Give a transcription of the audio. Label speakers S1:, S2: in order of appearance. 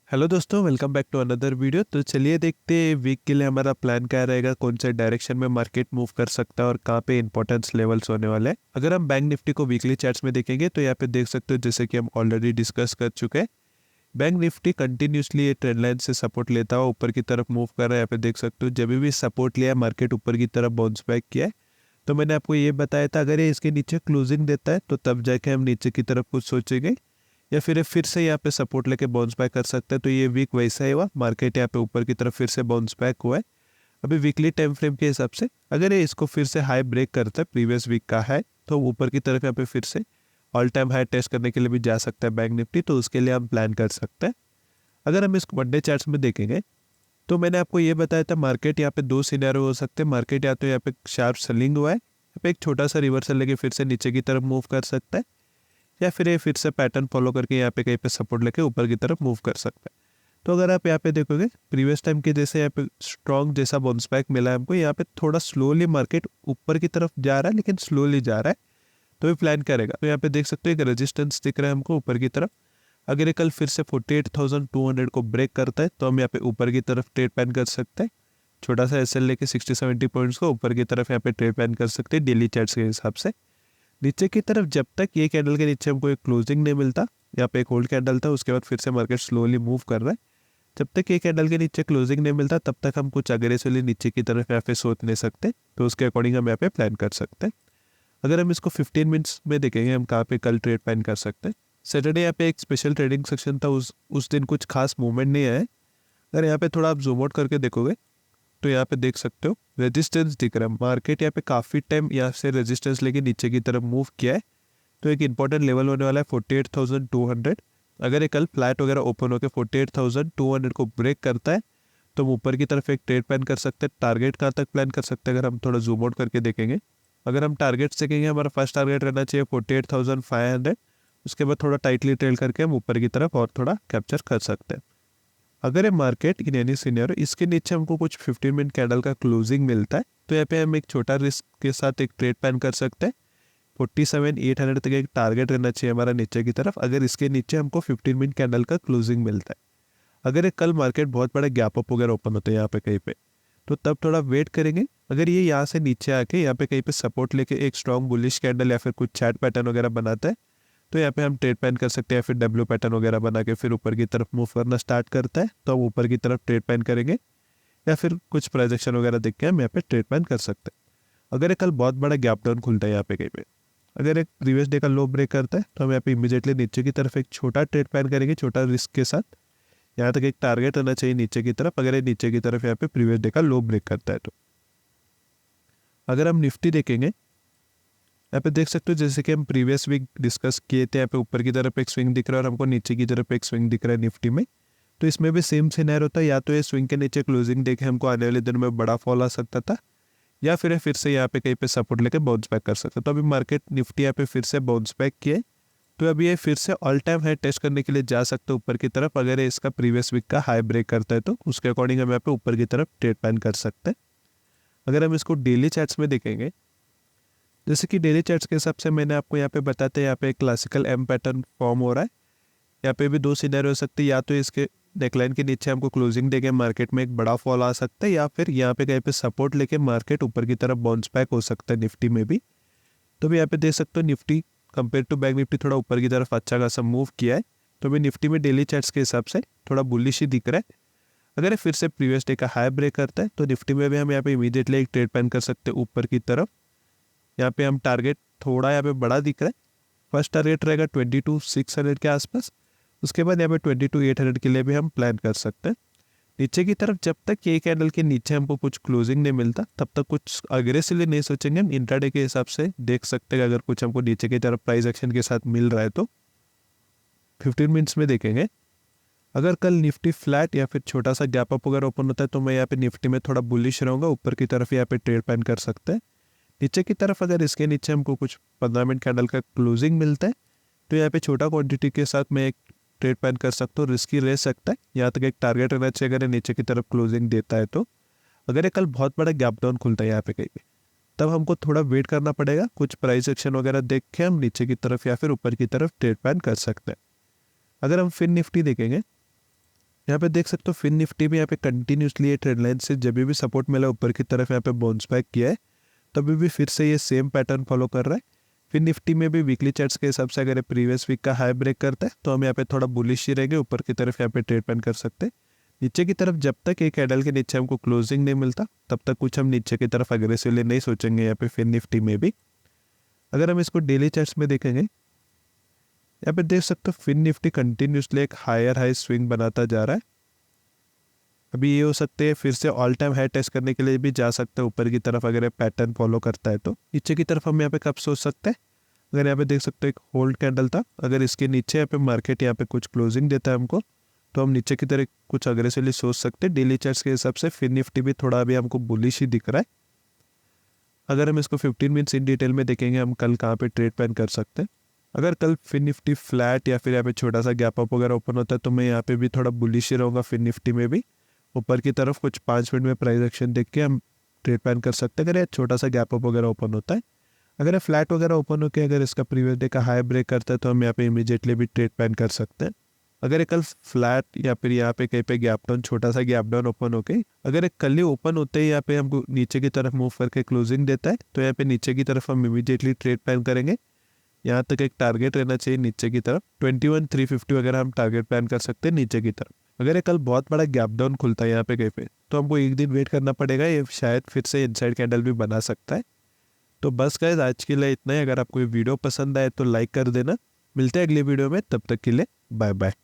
S1: Hello दोस्तों, welcome back to another video. तो चलिए देखते हैं वीक के लिए हमारा प्लान क्या रहेगा, कौन से डायरेक्शन में मार्केट मूव कर सकता है और कहाँ पे इंपॉर्टेंस लेवल्स होने वाले हैं। अगर हम बैंक निफ्टी को वीकली चार्ट्स में देखेंगे तो यहाँ पे देख सकते हो, जैसे कि हम ऑलरेडी डिस्कस कर चुके हैं, बैंक निफ्टी कंटिन्यूसली ये ट्रेंड लाइन से सपोर्ट लेता हुआ ऊपर की तरफ मूव कर रहा है। यहाँ पे देख सकते हो, जब भी सपोर्ट लिया मार्केट ऊपर की तरफ बाउंस बैक किया है। तो मैंने आपको ये बताया था, अगर ये इसके नीचे क्लोजिंग देता है तो तब जाके हम नीचे की तरफ कुछ सोचेंगे, या फिर से यहाँ पे सपोर्ट लेके बाउंस बैक कर सकते हैं। तो ये वीक वैसा ही हुआ, मार्केट यहाँ पे ऊपर की तरफ फिर से बाउंस बैक हुआ है। अभी वीकली टाइम फ्रेम के हिसाब से अगर ये इसको फिर से हाई ब्रेक करता है, प्रीवियस वीक का हाई, तो ऊपर की तरफ यहाँ पे फिर से ऑल टाइम हाई टेस्ट करने के लिए भी जा सकता है बैंक निफ्टी। तो उसके लिए हम प्लान कर सकते हैं। अगर हम इसको वन डे चार्ट्स में देखेंगे तो मैंने आपको ये बताया था, मार्केट यहाँ पे दो सिनेरियो हो सकते हैं। मार्केट या तो यहाँ पे शार्प सेलिंग हुआ है, यहाँ पे एक छोटा सा रिवर्सल लेके फिर से नीचे की तरफ मूव कर सकता है, या फिर ये फिर से पैटर्न फॉलो करके यहाँ पे कहीं पे सपोर्ट लेके ऊपर की तरफ मूव कर सकता है। तो अगर आप यहाँ पे देखोगे प्रीवियस टाइम के जैसे यहाँ पे स्ट्रॉन्ग जैसा बाउंस बैक मिला है हमको, यहाँ पे थोड़ा स्लोली मार्केट ऊपर की तरफ जा रहा है, लेकिन स्लोली जा रहा है। तो भी प्लान करेगा। तो यहाँ पे देख सकते हो एक रेजिस्टेंस दिख रहा है हमको ऊपर की तरफ। अगर ये कल फिर से 48,200 को ब्रेक करता है तो हम यहाँ पे ऊपर की तरफ ट्रेड प्लान कर सकते हैं। छोटा सा एसएल लेके 60-70 पॉइंट्स को ऊपर की तरफ यहाँ पे ट्रेड प्लान कर सकते हैं डेली चार्ट्स के हिसाब से। नीचे की तरफ जब तक ये कैंडल के नीचे हमको एक क्लोजिंग नहीं मिलता, यहाँ पे एक होल्ड कैंडल था, उसके बाद फिर से मार्केट स्लोली मूव कर रहा है। जब तक ये कैंडल के नीचे क्लोजिंग नहीं मिलता तब तक हम कुछ अग्रेसिवली नीचे की तरफ यहाँ पे सोच नहीं सकते। तो उसके अकॉर्डिंग हम यहाँ पे प्लान कर सकते हैं। अगर हम इसको 15 मिनट्स में देखेंगे हम कहाँ पे कल ट्रेड प्लान कर सकते हैं। सैटरडे यहाँ पे एक स्पेशल ट्रेडिंग सेक्शन था, उस दिन कुछ खास मूवमेंट नहीं आया है। अगर यहाँ पे थोड़ा आप जूम आउट करके देखोगे तो यहाँ पे देख सकते हो रेजिस्टेंस दिख रहा है। मार्केट यहाँ पे काफ़ी टाइम यहाँ से रेजिस्टेंस लेके नीचे की तरफ मूव किया है। तो एक इंपॉर्टेंट लेवल होने वाला है 48,200। अगर ये कल फ्लैट वगैरह ओपन होकर 48,200 को ब्रेक करता है तो हम ऊपर की तरफ एक ट्रेड प्लान कर सकते हैं। टारगेट कहाँ तक प्लान कर सकते हैं अगर हम थोड़ा जूम आउट करके देखेंगे। अगर हम टारगेट देखेंगे, हमारा फर्स्ट टारगेट रहना चाहिए 48,500। उसके बाद थोड़ा टाइटली ट्रेल करके हम ऊपर की तरफ और थोड़ा कैप्चर कर सकते हैं। अगर ये मार्केट इन एनी सिनेरियो इसके नीचे हमको कुछ 15 मिनट कैंडल का क्लोजिंग मिलता है तो यहाँ पे हम एक छोटा रिस्क के साथ एक ट्रेड प्लान कर सकते हैं। 47,800 तक एक टारगेट रहना चाहिए हमारा नीचे की तरफ, अगर इसके नीचे हमको 15 मिनट कैंडल का क्लोजिंग मिलता है। अगर ये कल मार्केट बहुत बड़ा गैप अप वगैरह ओपन होता है यहाँ पे कहीं पे, तो तब थोड़ा वेट करेंगे। अगर ये यहाँ से नीचे आके यहाँ पे कहीं पे सपोर्ट लेके एक स्ट्रॉन्ग बुलिश कैंडल या फिर कुछ चैट पैटर्न वगैरह बनाता है तो यहाँ पे हम ट्रेड प्लान कर सकते हैं। या फिर डब्ल्यू पैटर्न वगैरह बना के फिर ऊपर की तरफ मूव करना स्टार्ट करता है तो हम ऊपर की तरफ ट्रेड प्लान करेंगे, या फिर कुछ प्रोजेक्शन वगैरह देख के हम यहाँ पे ट्रेड प्लान कर सकते हैं। अगर ये कल बहुत बड़ा गैप डाउन खुलता है यहाँ पे कहीं पे, अगर एक प्रीवियस डे का लो ब्रेक करता है तो हम यहाँ पे इमीडिएटली नीचे की तरफ एक छोटा ट्रेड प्लान करेंगे, छोटा रिस्क के साथ। यहाँ तक एक टारगेट रहना चाहिए नीचे की तरफ, अगर ये नीचे की तरफ यहाँ पे प्रीवियस डे का लो ब्रेक करता है तो। अगर हम निफ्टी देखेंगे, यहाँ पे देख सकते हो जैसे कि हम प्रीवियस वीक डिस्कस किए थे, यहाँ पे ऊपर की तरफ एक स्विंग दिख रहा है और हमको नीचे की तरफ एक स्विंग दिख रहा है निफ्टी में। तो इसमें भी सेम सिनेरियो होता है, या तो ये स्विंग के नीचे क्लोजिंग देखे हमको आने वाले दिन में बड़ा फॉल आ सकता था, या फिर से यहाँ पे कहीं पे सपोर्ट लेके बाउंस बैक कर सकता। तो अभी मार्केट निफ्टी यहाँ पे फिर से बाउंस बैक किए, तो अभी ये फिर से ऑल टाइम हाई टेस्ट करने के लिए जा सकते हैं ऊपर की तरफ। अगर ये इसका प्रीवियस वीक का हाई ब्रेक करता है तो उसके अकॉर्डिंग हम यहाँ पे ऊपर की तरफ ट्रेड प्लान कर सकते हैं। अगर हम इसको डेली चार्ट्स में देखेंगे, जैसे कि डेली चार्ट्स के हिसाब से मैंने आपको यहाँ पे बताते हैं, यहाँ पे एक क्लासिकल एम पैटर्न फॉर्म हो रहा है। यहाँ पे भी दो सिनेरियो हो सकती है, या तो इसके नेकलाइन के नीचे हमको क्लोजिंग देके मार्केट में एक बड़ा फॉल आ सकता है, या फिर यहाँ पे कहीं पे सपोर्ट लेके मार्केट ऊपर की तरफ बाउंस बैक हो सकता है निफ्टी में भी। तो भी यहाँ पे देख सकते हो Nifty compare to Bank Nifty थोड़ा ऊपर की तरफ अच्छा खासा मूव किया है। तो भी निफ्टी में डेली चार्ट्स के हिसाब से थोड़ा बुलिश ही दिख रहा है। अगर ये फिर से प्रीवियस डे का हाई ब्रेक करता है तो निफ्टी में भी हम यहाँ पे इमीडिएटली एक ट्रेड प्लान कर सकते हैं ऊपर की तरफ। यहाँ पे हम टारगेट थोड़ा यहाँ पे बड़ा दिख रहा है। फर्स्ट टारगेट रहेगा 22,600 के आसपास, उसके बाद यहाँ पे 22,800 के लिए भी हम प्लान कर सकते हैं। नीचे की तरफ जब तक ये कैंडल के नीचे हमको कुछ क्लोजिंग नहीं मिलता तब तक कुछ अग्रेसिवली नहीं सोचेंगे। हम इंट्राडे के हिसाब से देख सकते हैं, अगर कुछ हमको नीचे की तरफ प्राइस एक्शन के साथ मिल रहा है तो 15 मिनट्स में देखेंगे। अगर कल निफ्टी फ्लैट या फिर छोटा सा गैप अप वगैरह ओपन होता है तो मैं यहाँ पे निफ्टी में थोड़ा बुलिश रहूँगा, ऊपर की तरफ यहाँ पे ट्रेड प्लान कर सकते हैं। नीचे की तरफ अगर इसके नीचे हमको कुछ 15 मिनट कैंडल का क्लोजिंग मिलता है तो यहाँ पे छोटा क्वांटिटी के साथ मैं एक ट्रेड प्लान कर सकता हूँ, रिस्की रह सकता है। यहाँ तक एक टारगेट रहना चाहिए अगर नीचे की तरफ क्लोजिंग देता है तो। अगर ये कल बहुत बड़ा गैप डाउन खुलता है यहाँ पे कहीं पे, तब हमको थोड़ा वेट करना पड़ेगा, कुछ प्राइस एक्शन वगैरह देख के हम नीचे की तरफ या फिर ऊपर की तरफ ट्रेड प्लान कर सकते हैं। अगर हम फिर निफ्टी देखेंगे, यहाँ पे देख सकते हो फिन निफ्टी में यहाँ पे कंटिन्यूसली ये ट्रेंड लाइन से जब भी सपोर्ट मिला ऊपर की तरफ यहाँ पे बाउंस बैक किया है, तभी भी फिर से ये सेम पैटर्न फॉलो कर रहा है। फिर निफ्टी में भी वीकली चार्ट्स के हिसाब से अगर प्रीवियस वीक का हाई ब्रेक करता है तो हम यहाँ पे थोड़ा बुलिश ही रहेंगे, ऊपर की तरफ यहाँ पे ट्रेड प्लान कर सकते हैं। नीचे की तरफ जब तक एक कैंडल के नीचे हमको क्लोजिंग नहीं मिलता तब तक कुछ हम नीचे की तरफ अग्रेसिवली नहीं सोचेंगे यहाँ पे फिर निफ्टी में भी। अगर हम इसको डेली चार्ट्स में देखेंगे, यहाँ पे देख सकते हो फिन निफ्टी कंटिन्यूसली एक हायर हाई स्विंग बनाता जा रहा है। अभी ये हो सकते हैं फिर से ऑल टाइम हाई टेस्ट करने के लिए भी जा सकते हैं ऊपर की तरफ अगर ये पैटर्न फॉलो करता है तो। नीचे की तरफ हम यहाँ पे कब सोच सकते हैं, अगर यहाँ पे देख सकते हो एक होल्ड कैंडल था, अगर इसके नीचे यहाँ पे मार्केट यहाँ पे कुछ क्लोजिंग देता है हमको तो हम नीचे की तरफ कुछ अग्रेसिवली सोच सकते हैं। डेली चार्ट्स के हिसाब से फिन निफ्टी भी थोड़ा अभी हमको बुलिश ही दिख रहा है। अगर हम इसको 15 मिनट्स इन डिटेल में देखेंगे हम कल कहाँ पे ट्रेड प्लान कर सकते हैं। अगर कल फिन निफ्टी फ्लैट या फिर यहाँ पे छोटा सा गैप अप वगैरह ओपन होता है तो मैं यहाँ पे भी थोड़ा बुलिश ही रहूँगा। फिन निफ्टी में भी ऊपर की तरफ कुछ 5 मिनट में प्राइस एक्शन देख के हम ट्रेड प्लान कर सकते हैं अगर ये छोटा सा गैप अप वगैरह ओपन होता है। अगर ये फ्लैट वगैरह ओपन होकर अगर इसका प्रीवियस डे का हाई ब्रेक करता है तो हम यहाँ पे इमीडिएटली भी ट्रेड प्लान कर सकते हैं। अगर ये कल फ्लैट या फिर यहाँ पे कहीं पे गैप डाउन छोटा सा गैप डाउन ओपन होके अगर एक कल ही ओपन होते ही यहाँ पे हमको नीचे की तरफ मूव करके क्लोजिंग देता है तो यहाँ पे नीचे की तरफ हम इमीडिएटली ट्रेड प्लान करेंगे। यहाँ तक एक टारगेट रहना चाहिए नीचे की तरफ 21,350 वगैरह हम टारगेट प्लान कर सकते हैं नीचे की तरफ। अगर ये कल बहुत बड़ा गैप डाउन खुलता है यहाँ पे कहीं पे तो हमको एक दिन वेट करना पड़ेगा, ये शायद फिर से इनसाइड कैंडल भी बना सकता है। तो बस गाइस आज के लिए इतना ही। अगर आपको ये वीडियो पसंद आए तो लाइक कर देना। मिलते हैं अगली वीडियो में, तब तक के लिए बाय बाय।